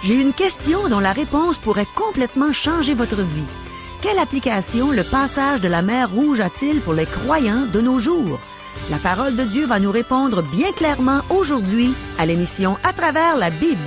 J'ai une question dont la réponse pourrait complètement changer votre vie. Quelle application le passage de la mer Rouge a-t-il pour les croyants de nos jours? La parole de Dieu va nous répondre bien clairement aujourd'hui à l'émission À travers la Bible.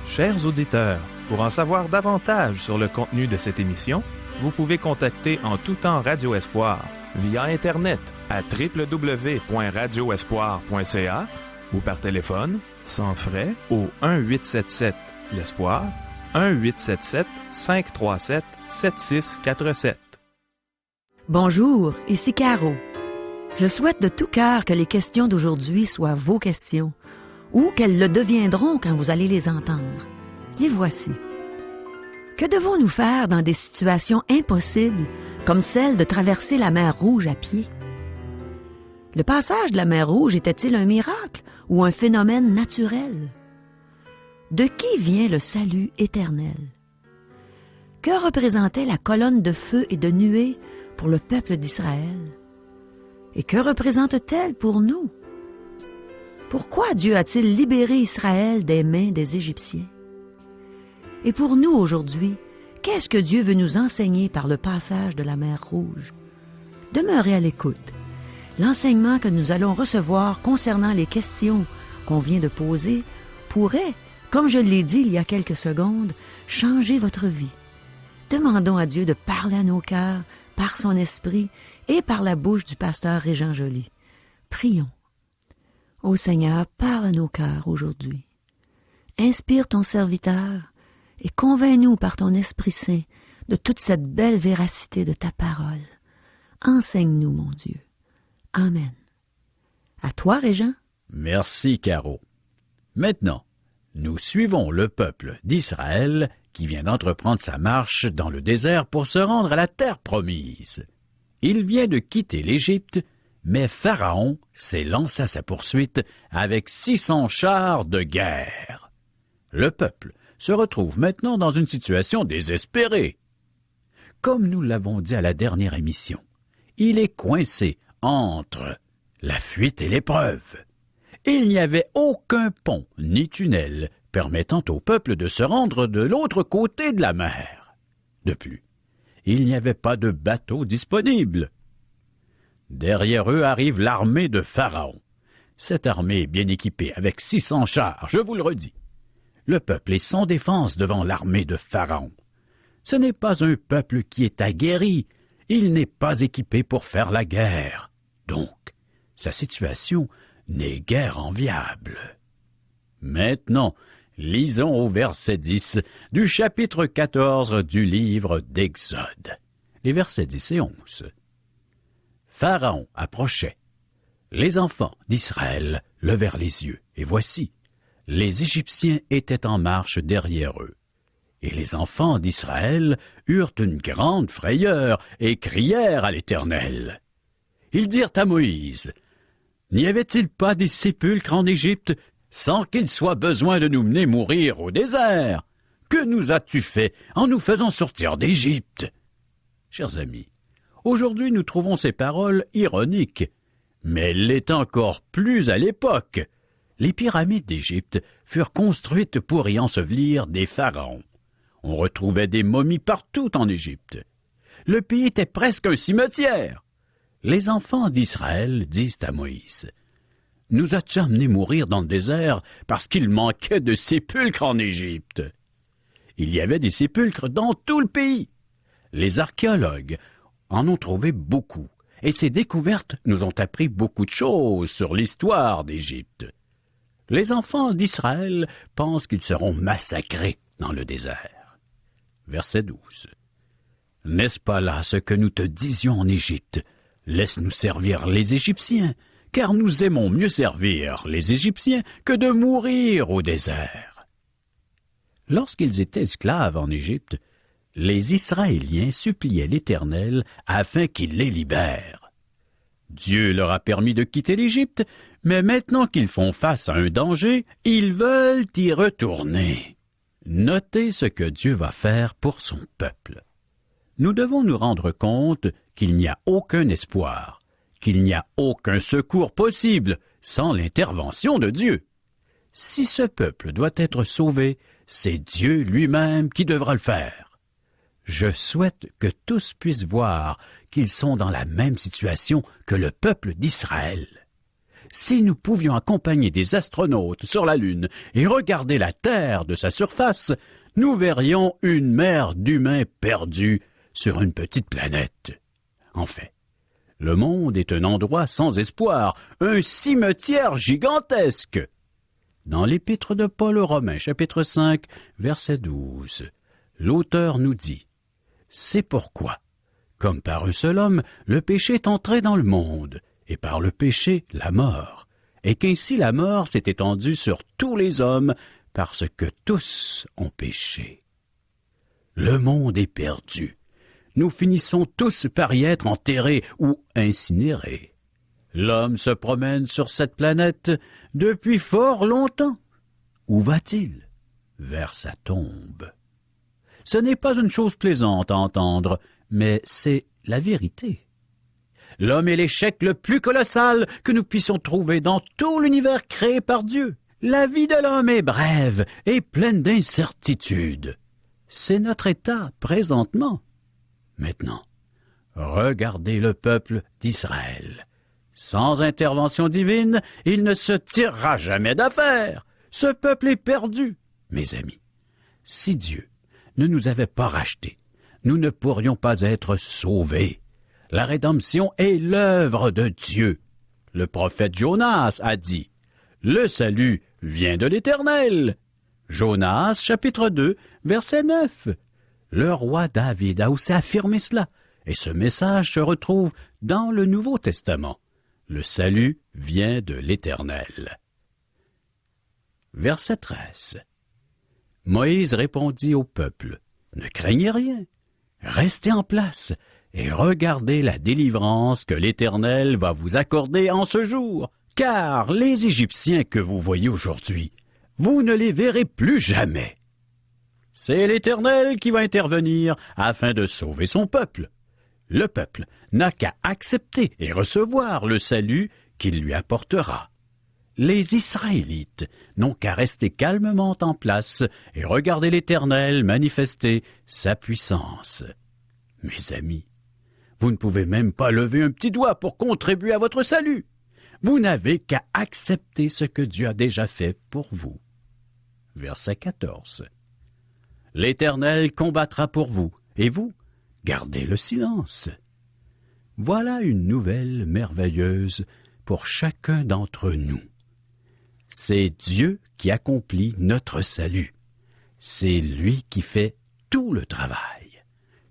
Chers auditeurs, pour en savoir davantage sur le contenu de cette émission, vous pouvez contacter en tout temps Radio Espoir via Internet à www.radioespoir.ca ou par téléphone, sans frais, au 1-877-l'Espoir, 1-877-537-7647. Bonjour, ici Caro. Je souhaite de tout cœur que les questions d'aujourd'hui soient vos questions, ou qu'elles le deviendront quand vous allez les entendre. Les voici. Que devons-nous faire dans des situations impossibles, comme celle de traverser la mer Rouge à pied? Le passage de la mer Rouge était-il un miracle ou un phénomène naturel? De qui vient le salut éternel? Que représentait la colonne de feu et de nuée pour le peuple d'Israël? Et que représente-t-elle pour nous? Pourquoi Dieu a-t-il libéré Israël des mains des Égyptiens? Et pour nous aujourd'hui, qu'est-ce que Dieu veut nous enseigner par le passage de la mer Rouge? Demeurez à l'écoute. L'enseignement que nous allons recevoir concernant les questions qu'on vient de poser pourrait, comme je l'ai dit il y a quelques secondes, changer votre vie. Demandons à Dieu de parler à nos cœurs par son esprit et par la bouche du pasteur Régent Joly. Prions. Ô Seigneur, parle à nos cœurs aujourd'hui. Inspire ton serviteur et convainc-nous par ton Esprit Saint de toute cette belle véracité de ta parole. Enseigne-nous, mon Dieu. Amen. À toi, Régent. Merci, Caro. Maintenant, nous suivons le peuple d'Israël qui vient d'entreprendre sa marche dans le désert pour se rendre à la terre promise. Il vient de quitter l'Égypte, mais Pharaon s'est lancé à sa poursuite avec 600 chars de guerre. Le peuple se retrouve maintenant dans une situation désespérée. Comme nous l'avons dit à la dernière émission, il est coincé entre la fuite et l'épreuve. Il n'y avait aucun pont ni tunnel permettant au peuple de se rendre de l'autre côté de la mer. De plus, il n'y avait pas de bateau disponible. Derrière eux arrive l'armée de Pharaon. Cette armée est bien équipée avec 600 chars, je vous le redis. Le peuple est sans défense devant l'armée de Pharaon. Ce n'est pas un peuple qui est aguerri, il n'est pas équipé pour faire la guerre. Donc, sa situation n'est guère enviable. Maintenant, lisons au verset 10 du chapitre 14 du livre d'Exode. Les versets 10 et 11. Pharaon approchait. Les enfants d'Israël levèrent les yeux, et voici, les Égyptiens étaient en marche derrière eux. Et les enfants d'Israël eurent une grande frayeur et crièrent à l'Éternel. Ils dirent à Moïse, « N'y avait-il pas des sépulcres en Égypte sans qu'il soit besoin de nous mener mourir au désert? Que nous as-tu fait en nous faisant sortir d'Égypte? » Chers amis, aujourd'hui nous trouvons ces paroles ironiques, mais elles l'étaient encore plus à l'époque. Les pyramides d'Égypte furent construites pour y ensevelir des pharaons. On retrouvait des momies partout en Égypte. Le pays était presque un cimetière. Les enfants d'Israël disent à Moïse, « Nous as-tu amenés mourir dans le désert parce qu'il manquait de sépulcres en Égypte? » Il y avait des sépulcres dans tout le pays. Les archéologues en ont trouvé beaucoup, et ces découvertes nous ont appris beaucoup de choses sur l'histoire d'Égypte. Les enfants d'Israël pensent qu'ils seront massacrés dans le désert. Verset 12. « N'est-ce pas là ce que nous te disions en Égypte? Laisse-nous servir les Égyptiens, car nous aimons mieux servir les Égyptiens que de mourir au désert. » Lorsqu'ils étaient esclaves en Égypte, les Israéliens suppliaient l'Éternel afin qu'il les libère. Dieu leur a permis de quitter l'Égypte, mais maintenant qu'ils font face à un danger, ils veulent y retourner. Notez ce que Dieu va faire pour son peuple. Nous devons nous rendre compte qu'il n'y a aucun espoir, qu'il n'y a aucun secours possible sans l'intervention de Dieu. Si ce peuple doit être sauvé, c'est Dieu lui-même qui devra le faire. Je souhaite que tous puissent voir qu'ils sont dans la même situation que le peuple d'Israël. Si nous pouvions accompagner des astronautes sur la Lune et regarder la Terre de sa surface, nous verrions une mer d'humains perdus sur une petite planète. En fait, le monde est un endroit sans espoir, un cimetière gigantesque. Dans l'Épître de Paul aux Romains, chapitre 5, verset 12, l'auteur nous dit « C'est pourquoi, comme par un seul homme, le péché est entré dans le monde, et par le péché, la mort, et qu'ainsi la mort s'est étendue sur tous les hommes, parce que tous ont péché. Le monde est perdu. Nous finissons tous par y être enterrés ou incinérés. L'homme se promène sur cette planète depuis fort longtemps. Où va-t-il? Vers sa tombe. Ce n'est pas une chose plaisante à entendre, mais c'est la vérité. L'homme est l'échec le plus colossal que nous puissions trouver dans tout l'univers créé par Dieu. La vie de l'homme est brève et pleine d'incertitudes. C'est notre état présentement. Maintenant, regardez le peuple d'Israël. Sans intervention divine, il ne se tirera jamais d'affaire. Ce peuple est perdu. Mes amis, si Dieu ne nous avait pas rachetés, nous ne pourrions pas être sauvés. La rédemption est l'œuvre de Dieu. Le prophète Jonas a dit « Le salut vient de l'Éternel ». Jonas, chapitre 2, verset 9. Le roi David a aussi affirmé cela, et ce message se retrouve dans le Nouveau Testament. Le salut vient de l'Éternel. Verset 13. Moïse répondit au peuple « Ne craignez rien, restez en place et regardez la délivrance que l'Éternel va vous accorder en ce jour, car les Égyptiens que vous voyez aujourd'hui, vous ne les verrez plus jamais. C'est l'Éternel qui va intervenir afin de sauver son peuple. Le peuple n'a qu'à accepter et recevoir le salut qu'il lui apportera. Les Israélites n'ont qu'à rester calmement en place et regarder l'Éternel manifester sa puissance. Mes amis, vous ne pouvez même pas lever un petit doigt pour contribuer à votre salut. Vous n'avez qu'à accepter ce que Dieu a déjà fait pour vous. Verset 14. L'Éternel combattra pour vous, et vous, gardez le silence. Voilà une nouvelle merveilleuse pour chacun d'entre nous. C'est Dieu qui accomplit notre salut. C'est lui qui fait tout le travail.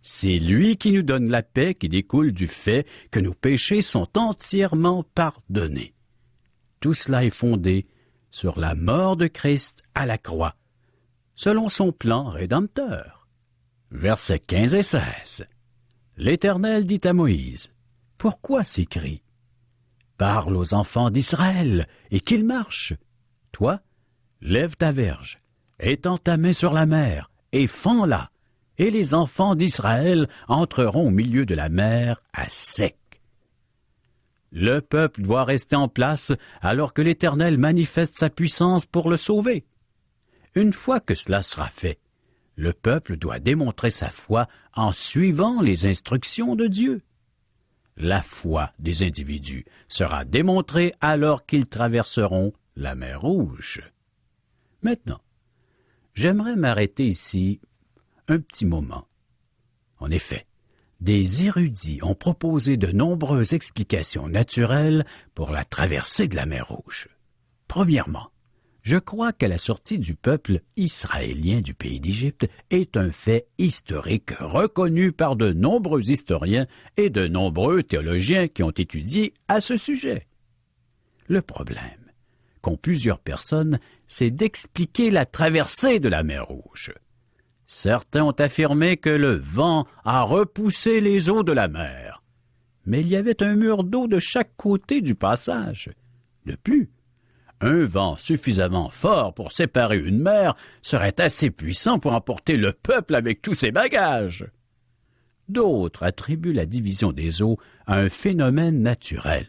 C'est lui qui nous donne la paix qui découle du fait que nos péchés sont entièrement pardonnés. Tout cela est fondé sur la mort de Christ à la croix, selon son plan rédempteur. Versets 15 et 16. L'Éternel dit à Moïse, « Pourquoi ces cris? Parle aux enfants d'Israël et qu'ils marchent. Toi, lève ta verge, étends ta main sur la mer et fends-la. Et les enfants d'Israël entreront au milieu de la mer à sec. » Le peuple doit rester en place alors que l'Éternel manifeste sa puissance pour le sauver. Une fois que cela sera fait, le peuple doit démontrer sa foi en suivant les instructions de Dieu. La foi des individus sera démontrée alors qu'ils traverseront la mer Rouge. Maintenant, j'aimerais m'arrêter ici un petit moment. En effet, des érudits ont proposé de nombreuses explications naturelles pour la traversée de la mer Rouge. Premièrement, je crois que la sortie du peuple israélien du pays d'Égypte est un fait historique reconnu par de nombreux historiens et de nombreux théologiens qui ont étudié à ce sujet. Le problème qu'ont plusieurs personnes, c'est d'expliquer la traversée de la mer Rouge. Certains ont affirmé que le vent a repoussé les eaux de la mer, mais il y avait un mur d'eau de chaque côté du passage. De plus, Un vent suffisamment fort pour séparer une mer serait assez puissant pour emporter le peuple avec tous ses bagages. D'autres attribuent la division des eaux à un phénomène naturel.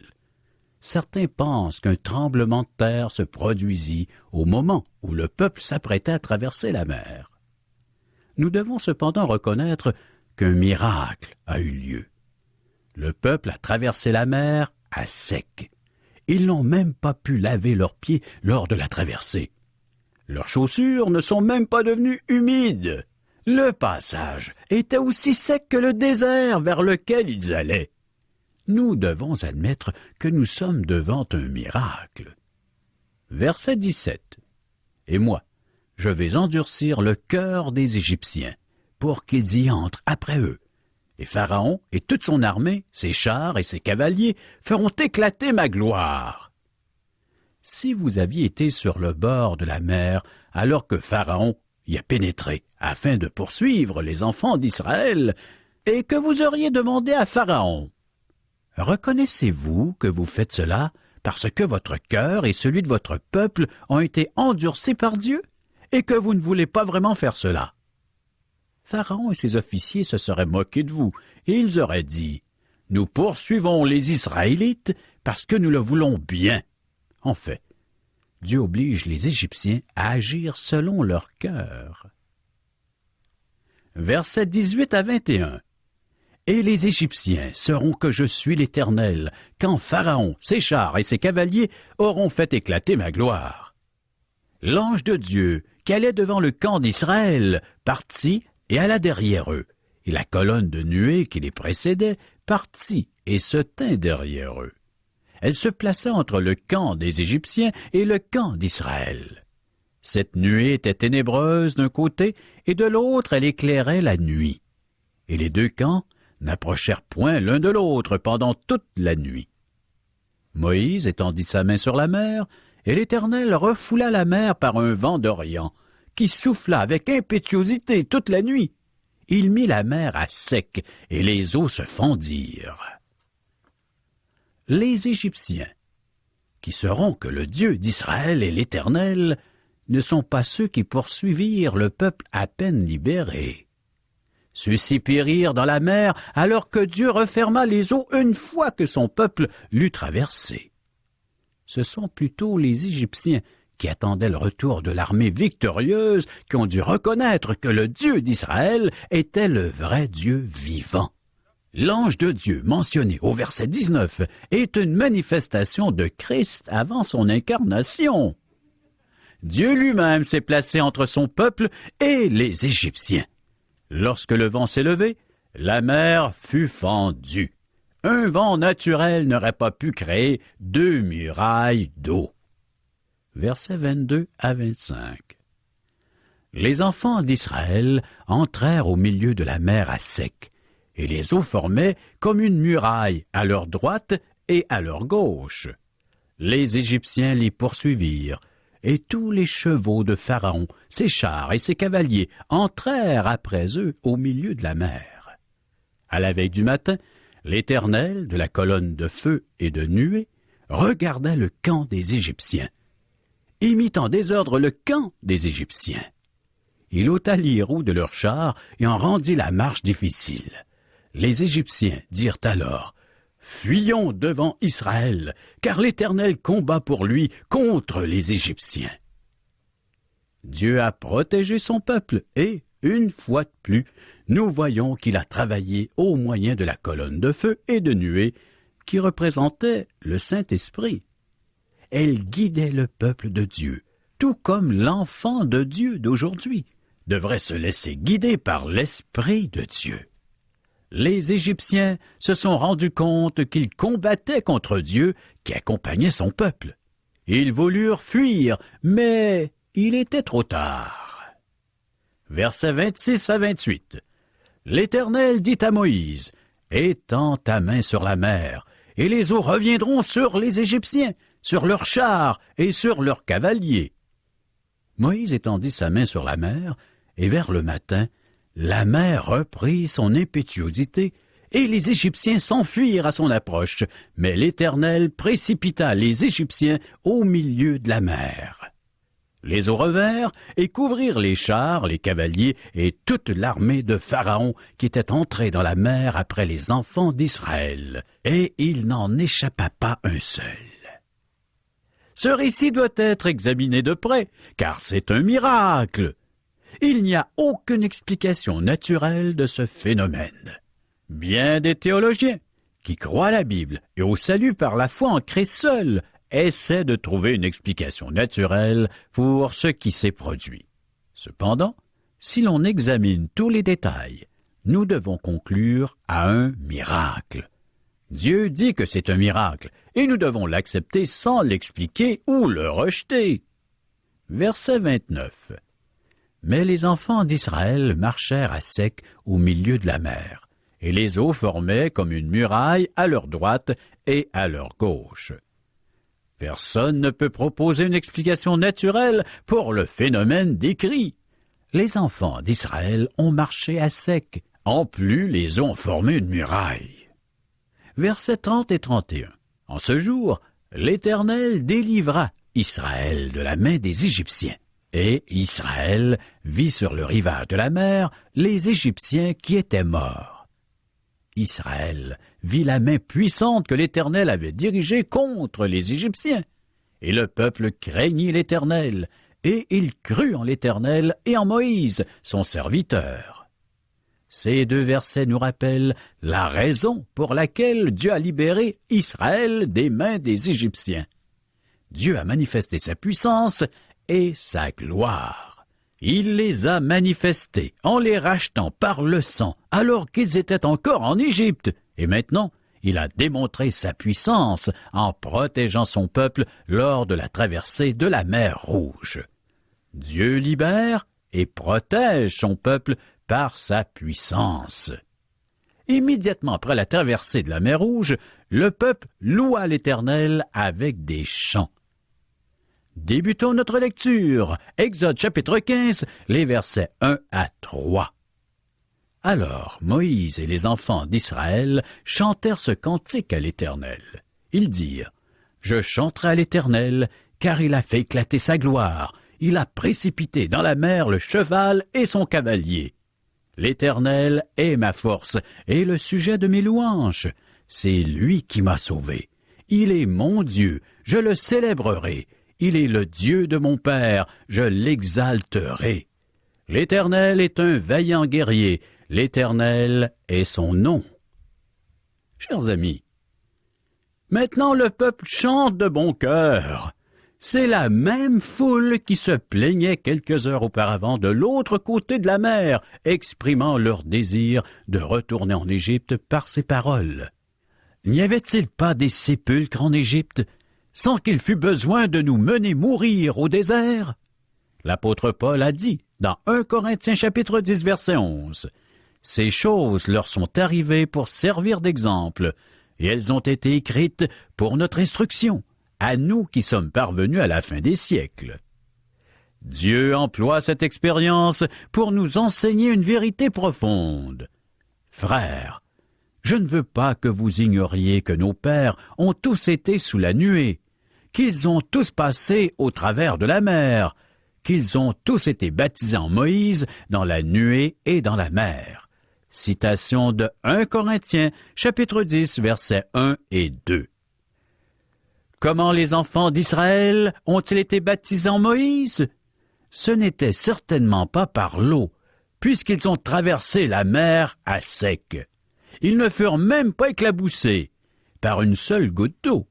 Certains pensent qu'un tremblement de terre se produisit au moment où le peuple s'apprêtait à traverser la mer. Nous devons cependant reconnaître qu'un miracle a eu lieu. Le peuple a traversé la mer à sec. Ils n'ont même pas pu laver leurs pieds lors de la traversée. Leurs chaussures ne sont même pas devenues humides. Le passage était aussi sec que le désert vers lequel ils allaient. Nous devons admettre que nous sommes devant un miracle. Verset 17. Et moi, je vais endurcir le cœur des Égyptiens, pour qu'ils y entrent après eux. Et Pharaon et toute son armée, ses chars et ses cavaliers, feront éclater ma gloire. Si vous aviez été sur le bord de la mer, alors que Pharaon y a pénétré, afin de poursuivre les enfants d'Israël, et que vous auriez demandé à Pharaon, « Reconnaissez-vous que vous faites cela parce que votre cœur et celui de votre peuple ont été endurcis par Dieu, et que vous ne voulez pas vraiment faire cela? » Pharaon et ses officiers se seraient moqués de vous, et ils auraient dit, « Nous poursuivons les Israélites parce que nous le voulons bien. » En fait, Dieu oblige les Égyptiens à agir selon leur cœur. Versets 18 à 21. Et les Égyptiens sauront que je suis l'Éternel, quand Pharaon, ses chars et ses cavaliers auront fait éclater ma gloire. L'ange de Dieu, qui allait devant le camp d'Israël, partit et alla derrière eux, et la colonne de nuée qui les précédait partit et se tint derrière eux. Elle se plaça entre le camp des Égyptiens et le camp d'Israël. Cette nuée était ténébreuse d'un côté, et de l'autre elle éclairait la nuit. Et les deux camps n'approchèrent point l'un de l'autre pendant toute la nuit. Moïse étendit sa main sur la mer, et l'Éternel refoula la mer par un vent d'Orient, qui souffla avec impétuosité toute la nuit. Il mit la mer à sec, et les eaux se fondirent. Les Égyptiens, qui sauront que le Dieu d'Israël est l'Éternel, ne sont pas ceux qui poursuivirent le peuple à peine libéré. Ceux-ci périrent dans la mer alors que Dieu referma les eaux une fois que son peuple l'eut traversé. Ce sont plutôt les Égyptiens qui attendaient le retour de l'armée victorieuse qui ont dû reconnaître que le Dieu d'Israël était le vrai Dieu vivant. L'ange de Dieu mentionné au verset 19 est une manifestation de Christ avant son incarnation. Dieu lui-même s'est placé entre son peuple et les Égyptiens. Lorsque le vent s'est levé, la mer fut fendue. Un vent naturel n'aurait pas pu créer deux murailles d'eau. Versets 22 à 25. Les enfants d'Israël entrèrent au milieu de la mer à sec, et les eaux formaient comme une muraille à leur droite et à leur gauche. Les Égyptiens les poursuivirent, et tous les chevaux de Pharaon, ses chars et ses cavaliers entrèrent après eux au milieu de la mer. À la veille du matin, l'Éternel, de la colonne de feu et de nuée, regarda le camp des Égyptiens, et mit en désordre le camp des Égyptiens. Il ôta les roues de leurs chars et en rendit la marche difficile. Les Égyptiens dirent alors, « Fuyons devant Israël, car l'Éternel combat pour lui contre les Égyptiens. » Dieu a protégé son peuple et, une fois de plus, nous voyons qu'il a travaillé au moyen de la colonne de feu et de nuée qui représentait le Saint-Esprit. Elle guidait le peuple de Dieu, tout comme l'enfant de Dieu d'aujourd'hui devrait se laisser guider par l'Esprit de Dieu. Les Égyptiens se sont rendus compte qu'ils combattaient contre Dieu qui accompagnait son peuple. Ils voulurent fuir, mais il était trop tard. Versets 26 à 28. L'Éternel dit à Moïse, « Étends ta main sur la mer, et les eaux reviendront sur les Égyptiens, sur leurs chars et sur leurs cavaliers. » Moïse étendit sa main sur la mer, et vers le matin, la mer reprit son impétuosité, et les Égyptiens s'enfuirent à son approche, mais l'Éternel précipita les Égyptiens au milieu de la mer. Les eaux revinrent et couvrirent les chars, les cavaliers et toute l'armée de Pharaon qui était entrée dans la mer après les enfants d'Israël, et il n'en échappa pas un seul. Ce récit doit être examiné de près, car c'est un miracle. Il n'y a aucune explication naturelle de ce phénomène. Bien des théologiens, qui croient à la Bible et au salut par la foi en Christ seul, essaient de trouver une explication naturelle pour ce qui s'est produit. Cependant, si l'on examine tous les détails, nous devons conclure à un miracle. Dieu dit que c'est un miracle, et nous devons l'accepter sans l'expliquer ou le rejeter. Verset 29. Mais les enfants d'Israël marchèrent à sec au milieu de la mer, et les eaux formaient comme une muraille à leur droite et à leur gauche. Personne ne peut proposer une explication naturelle pour le phénomène décrit. Les enfants d'Israël ont marché à sec. En plus, les eaux ont formé une muraille. Versets 30 et 31. En ce jour, l'Éternel délivra Israël de la main des Égyptiens. Et Israël vit sur le rivage de la mer les Égyptiens qui étaient morts. Israël vit la main puissante que l'Éternel avait dirigée contre les Égyptiens. Et le peuple craignit l'Éternel, et il crut en l'Éternel et en Moïse, son serviteur. Ces deux versets nous rappellent la raison pour laquelle Dieu a libéré Israël des mains des Égyptiens. Dieu a manifesté sa puissance et sa gloire. Il les a manifestés en les rachetant par le sang, alors qu'ils étaient encore en Égypte. Et maintenant, il a démontré sa puissance en protégeant son peuple lors de la traversée de la mer Rouge. Dieu libère et protège son peuple par sa puissance. Immédiatement après la traversée de la mer Rouge, le peuple loua l'Éternel avec des chants. Débutons notre lecture. Exode chapitre 15, les versets 1 à 3. Alors Moïse et les enfants d'Israël chantèrent ce cantique à l'Éternel. Ils dirent, « Je chanterai à l'Éternel, car il a fait éclater sa gloire. Il a précipité dans la mer le cheval et son cavalier. L'Éternel est ma force et le sujet de mes louanges. C'est lui qui m'a sauvé. Il est mon Dieu, je le célébrerai. Il est le Dieu de mon Père, je l'exalterai. L'Éternel est un vaillant guerrier, l'Éternel est son nom. » Chers amis, maintenant le peuple chante de bon cœur. C'est la même foule qui se plaignait quelques heures auparavant de l'autre côté de la mer, exprimant leur désir de retourner en Égypte par ces paroles. N'y avait-il pas des sépulcres en Égypte, sans qu'il fût besoin de nous mener mourir au désert? L'apôtre Paul a dit, dans 1 Corinthiens chapitre 10, verset 11, « Ces choses leur sont arrivées pour servir d'exemple, et elles ont été écrites pour notre instruction, à nous qui sommes parvenus à la fin des siècles. » Dieu emploie cette expérience pour nous enseigner une vérité profonde. Frères, je ne veux pas que vous ignoriez que nos pères ont tous été sous la nuée, qu'ils ont tous passé au travers de la mer, qu'ils ont tous été baptisés en Moïse dans la nuée et dans la mer. Citation de 1 Corinthiens, chapitre 10, versets 1 et 2. Comment les enfants d'Israël ont-ils été baptisés en Moïse? Ce n'était certainement pas par l'eau, puisqu'ils ont traversé la mer à sec. Ils ne furent même pas éclaboussés par une seule goutte d'eau.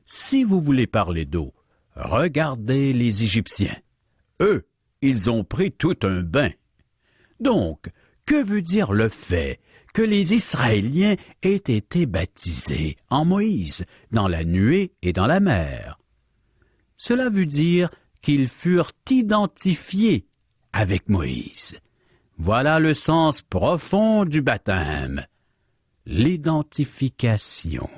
Si vous voulez parler d'eau, regardez les Égyptiens. Eux, ils ont pris tout un bain. Donc, que veut dire le fait que les Israéliens aient été baptisés en Moïse, dans la nuée et dans la mer? Cela veut dire qu'ils furent identifiés avec Moïse. Voilà le sens profond du baptême. L'identification.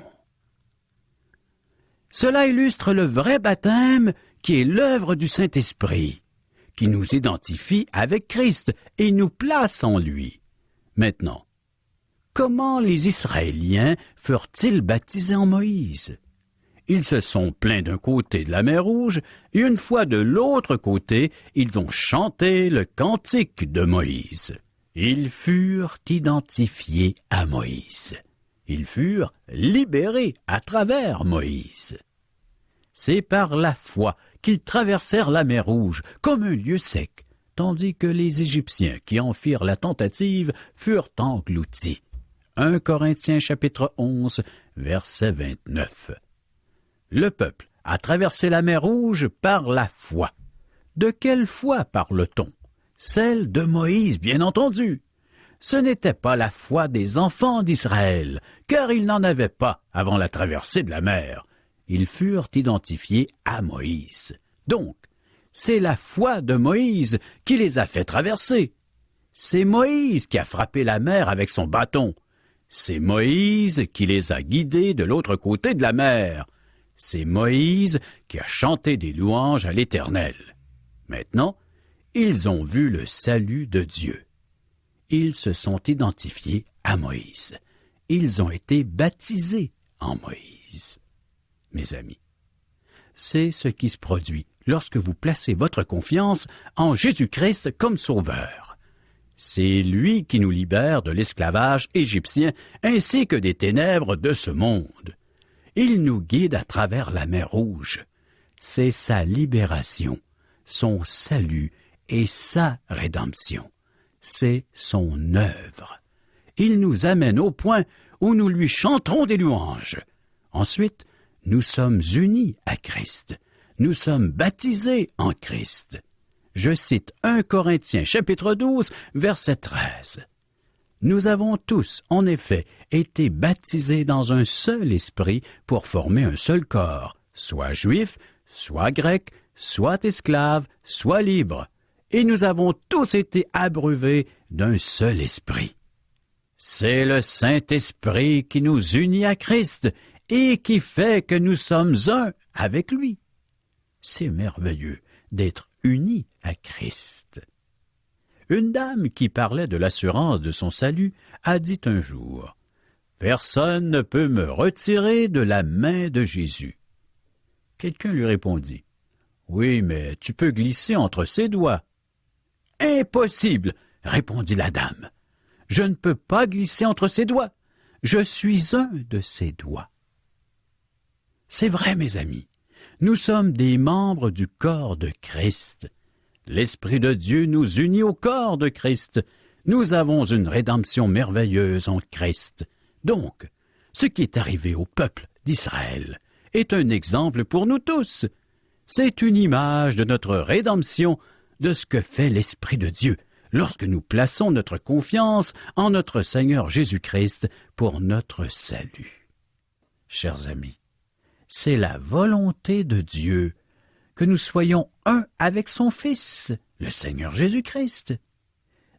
Cela illustre le vrai baptême qui est l'œuvre du Saint-Esprit, qui nous identifie avec Christ et nous place en lui. Maintenant, comment les Israéliens furent-ils baptisés en Moïse? Ils se sont plaints d'un côté de la mer Rouge, et une fois de l'autre côté, ils ont chanté le cantique de Moïse. Ils furent identifiés à Moïse. Ils furent libérés à travers Moïse. C'est par la foi qu'ils traversèrent la mer Rouge comme un lieu sec, tandis que les Égyptiens qui en firent la tentative furent engloutis. 1 Corinthiens chapitre 11, verset 29. Le peuple a traversé la mer Rouge par la foi. De quelle foi parle-t-on? Celle de Moïse, bien entendu. Ce n'était pas la foi des enfants d'Israël, car ils n'en avaient pas avant la traversée de la mer. Ils furent identifiés à Moïse. Donc, c'est la foi de Moïse qui les a fait traverser. C'est Moïse qui a frappé la mer avec son bâton. C'est Moïse qui les a guidés de l'autre côté de la mer. C'est Moïse qui a chanté des louanges à l'Éternel. Maintenant, ils ont vu le salut de Dieu. Ils se sont identifiés à Moïse. Ils ont été baptisés en Moïse. Mes amis, c'est ce qui se produit lorsque vous placez votre confiance en Jésus-Christ comme sauveur. C'est lui qui nous libère de l'esclavage égyptien ainsi que des ténèbres de ce monde. Il nous guide à travers la mer Rouge. C'est sa libération, son salut et sa rédemption. C'est son œuvre. Il nous amène au point où nous lui chanterons des louanges. Ensuite, nous sommes unis à Christ. Nous sommes baptisés en Christ. Je cite 1 Corinthiens chapitre 12, verset 13. Nous avons tous, en effet, été baptisés dans un seul esprit pour former un seul corps, soit juif, soit grec, soit esclave, soit libre, et nous avons tous été abreuvés d'un seul esprit. C'est le Saint-Esprit qui nous unit à Christ et qui fait que nous sommes un avec lui. C'est merveilleux d'être unis à Christ. Une dame qui parlait de l'assurance de son salut a dit un jour « Personne ne peut me retirer de la main de Jésus. » Quelqu'un lui répondit « Oui, mais tu peux glisser entre ses doigts. »« Impossible !» répondit la dame. « Je ne peux pas glisser entre ses doigts. Je suis un de ses doigts. » C'est vrai, mes amis. Nous sommes des membres du corps de Christ. L'Esprit de Dieu nous unit au corps de Christ. Nous avons une rédemption merveilleuse en Christ. Donc, ce qui est arrivé au peuple d'Israël est un exemple pour nous tous. C'est une image de notre rédemption, de ce que fait l'Esprit de Dieu lorsque nous plaçons notre confiance en notre Seigneur Jésus-Christ pour notre salut. Chers amis, c'est la volonté de Dieu que nous soyons un avec son Fils, le Seigneur Jésus-Christ.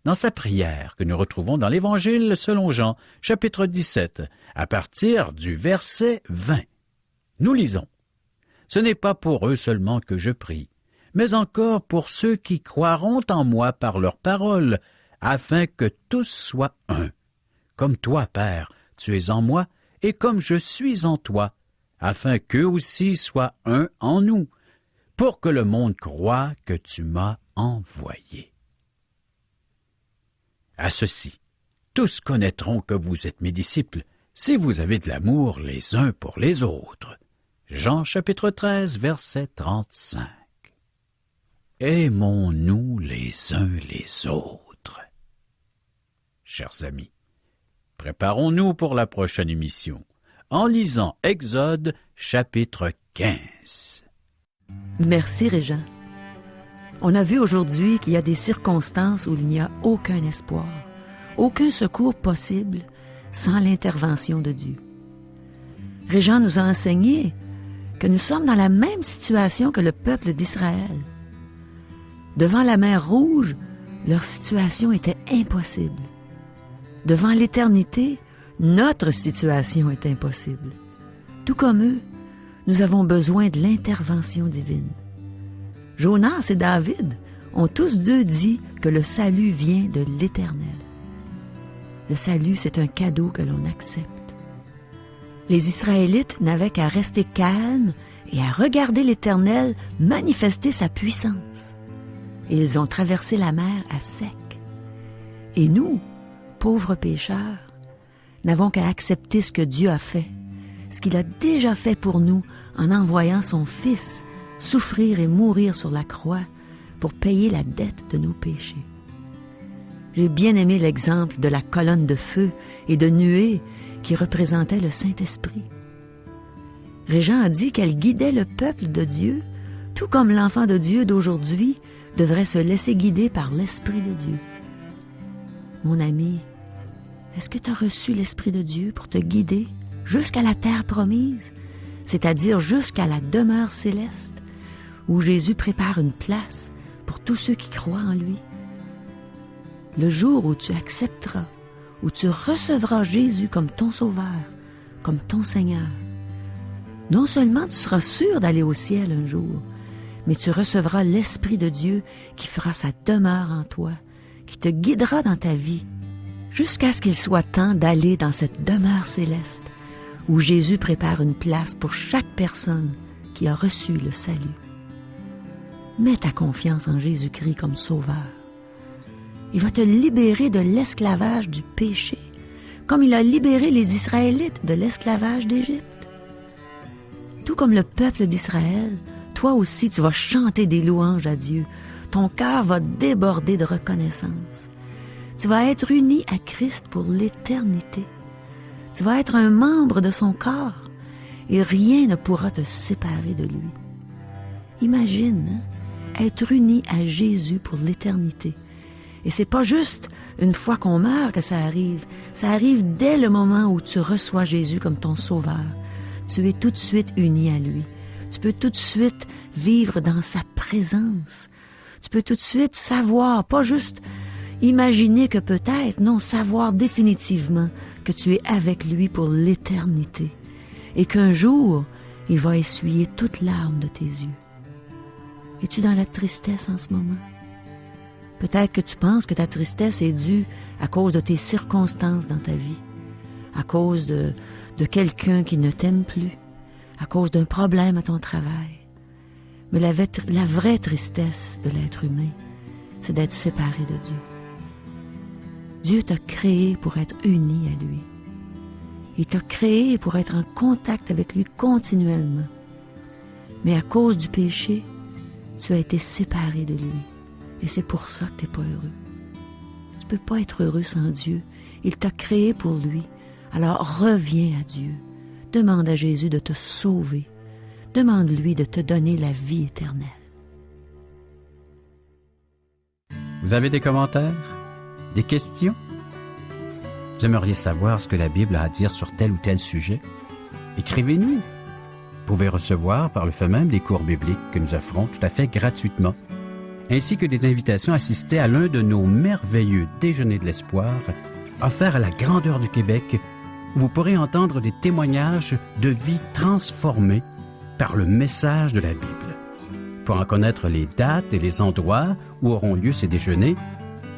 Dans sa prière que nous retrouvons dans l'Évangile selon Jean, chapitre 17, à partir du verset 20, nous lisons « Ce n'est pas pour eux seulement que je prie, mais encore pour ceux qui croiront en moi par leur parole, afin que tous soient un. Comme toi, Père, tu es en moi, et comme je suis en toi, afin qu'eux aussi soient un en nous, pour que le monde croie que tu m'as envoyé. » À ceci, tous connaîtront que vous êtes mes disciples, si vous avez de l'amour les uns pour les autres. Jean chapitre 13, verset 35. Aimons-nous les uns les autres. Chers amis, préparons-nous pour la prochaine émission en lisant Exode chapitre 15. Merci, Régent. On a vu aujourd'hui qu'il y a des circonstances où il n'y a aucun espoir, aucun secours possible sans l'intervention de Dieu. Régent nous a enseigné que nous sommes dans la même situation que le peuple d'Israël. Devant la mer Rouge, leur situation était impossible. Devant l'éternité, notre situation est impossible. Tout comme eux, nous avons besoin de l'intervention divine. Jonas et David ont tous deux dit que le salut vient de l'Éternel. Le salut, c'est un cadeau que l'on accepte. Les Israélites n'avaient qu'à rester calmes et à regarder l'Éternel manifester sa puissance. Et ils ont traversé la mer à sec. Et nous, pauvres pécheurs, n'avons qu'à accepter ce que Dieu a fait, ce qu'il a déjà fait pour nous en envoyant son Fils souffrir et mourir sur la croix pour payer la dette de nos péchés. J'ai bien aimé l'exemple de la colonne de feu et de nuée qui représentait le Saint-Esprit. Régent a dit qu'elle guidait le peuple de Dieu, tout comme l'enfant de Dieu d'aujourd'hui devrait se laisser guider par l'Esprit de Dieu. Mon ami, est-ce que tu as reçu l'Esprit de Dieu pour te guider jusqu'à la terre promise, c'est-à-dire jusqu'à la demeure céleste, où Jésus prépare une place pour tous ceux qui croient en lui? Le jour où tu accepteras, où tu recevras Jésus comme ton Sauveur, comme ton Seigneur, non seulement tu seras sûr d'aller au ciel un jour, mais tu recevras l'Esprit de Dieu qui fera sa demeure en toi, qui te guidera dans ta vie, jusqu'à ce qu'il soit temps d'aller dans cette demeure céleste, où Jésus prépare une place pour chaque personne qui a reçu le salut. Mets ta confiance en Jésus-Christ comme Sauveur. Il va te libérer de l'esclavage du péché, comme il a libéré les Israélites de l'esclavage d'Égypte. Tout comme le peuple d'Israël, toi aussi tu vas chanter des louanges à Dieu. Ton cœur va déborder de reconnaissance. Tu vas être uni à Christ pour l'éternité. Tu vas être un membre de son corps et rien ne pourra te séparer de lui. Imagine, être uni à Jésus pour l'éternité. Et c'est pas juste une fois qu'on meurt que ça arrive dès le moment où tu reçois Jésus comme ton Sauveur. Tu es tout de suite uni à lui. Tu peux tout de suite vivre dans sa présence. Tu peux tout de suite savoir, pas juste imaginer que peut-être, non, savoir définitivement que tu es avec lui pour l'éternité et qu'un jour, il va essuyer toute larme de tes yeux. Es-tu dans la tristesse en ce moment? Peut-être que tu penses que ta tristesse est due à cause de tes circonstances dans ta vie, à cause de quelqu'un qui ne t'aime plus, à cause d'un problème à ton travail. Mais la vraie tristesse de l'être humain, c'est d'être séparé de Dieu. Dieu t'a créé pour être uni à lui. Il t'a créé pour être en contact avec lui continuellement. Mais à cause du péché, tu as été séparé de lui. Et c'est pour ça que tu n'es pas heureux. Tu ne peux pas être heureux sans Dieu. Il t'a créé pour lui. Alors reviens à Dieu. Demande à Jésus de te sauver. Demande-lui de te donner la vie éternelle. Vous avez des commentaires? Des questions? Vous aimeriez savoir ce que la Bible a à dire sur tel ou tel sujet? Écrivez-nous. Vous pouvez recevoir par le fait même des cours bibliques que nous offrons tout à fait gratuitement, ainsi que des invitations à assister à l'un de nos merveilleux déjeuners de l'espoir, offerts à la grandeur du Québec, où vous pourrez entendre des témoignages de vie transformées par le message de la Bible. Pour en connaître les dates et les endroits où auront lieu ces déjeuners,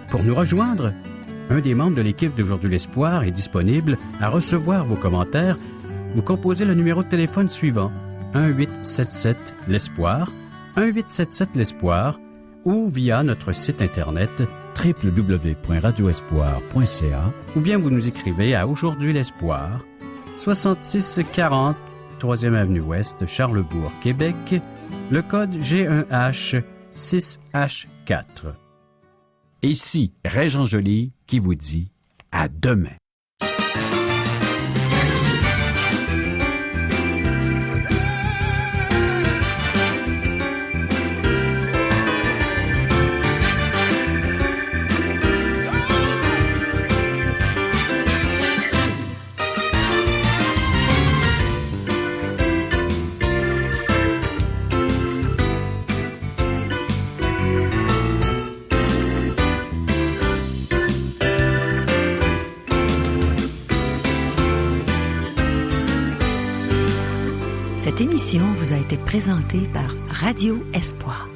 pour nous rejoindre, un des membres de l'équipe d'Aujourd'hui l'Espoir est disponible à recevoir vos commentaires. Vous composez le numéro de téléphone suivant, 1-877-l'Espoir, 1-877-l'Espoir, ou via notre site internet www.radioespoir.ca, ou bien vous nous écrivez à Aujourd'hui l'Espoir, 6640 3e Avenue Ouest, Charlebourg, Québec, le code G1H 6H4. Et ici, Régent Joly qui vous dit à demain. Cette émission vous a été présentée par Radio Espoir.